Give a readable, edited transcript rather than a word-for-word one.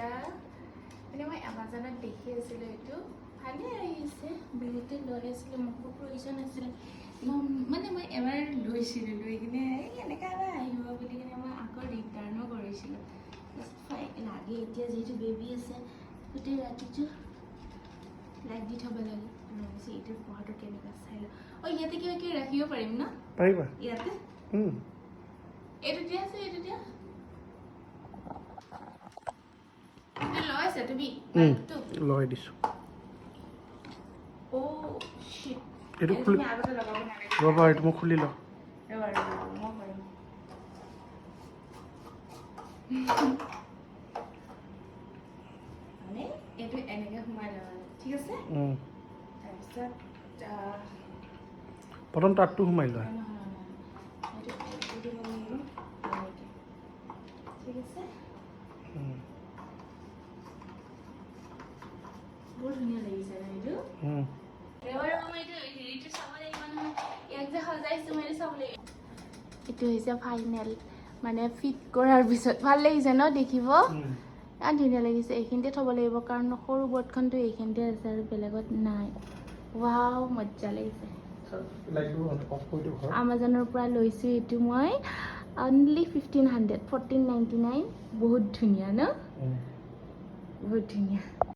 এয়া মানে মই এমাজনত দেখি আছিলোঁ এইটো ভালে আহিছে বহুতে লৈ আছিলে মোকো প্ৰয়োজন আছিলে মানে মই এবাৰ লৈছিলোঁ লৈ কিনে এনেকৈ এবাৰ আহিব বুলি কিনে মই আকৌ ৰিটাৰ্ণো কৰিছিলোঁ লাগে এতিয়া যিহেতু বেবী আছে গোটেই ৰাতিটো লাইট দি থ'ব লাগে এইটোৰ পঢ়াটো কেনেকুৱা চাই লওঁ ইয়াতে কিবা কিবি ৰাখিব পাৰিম ন পাৰিবা ইয়াতে এইটো দিয়া আছে এইটো দিয়া লৈছা তুমি লগাই দিছোঁ অ' শিট এইটো তুমি খুলি আগতে লগাব নালাগে ৰ'বা এইটো মই খুলি লওঁ মই কৰিম মানে এইটো এনেকৈ সোমাই লওঁ ঠিক আছে তাৰপিছত প্ৰথম তাতটো সোমাই লোৱা ঠিক আছে বৰ ধুনীয়া লাগিছে ন এইটো এইটো হৈছে ফাইনেল মানে ফিট কৰাৰ পিছত ভাল লাগিছে ন দেখিব ইমান ধুনীয়া লাগিছে এইখিনিতে থ'ব লাগিব কাৰণ সৰু বৰ্ডখনটো এইখিনিতে আছে আৰু বেলেগত নাই ৱাও মজ্জা লাগিছে আমাজনৰ পৰা লৈছোঁ এইটো মই অনলি 1499 বহুত ধুনীয়া ন বহুত ধুনীয়া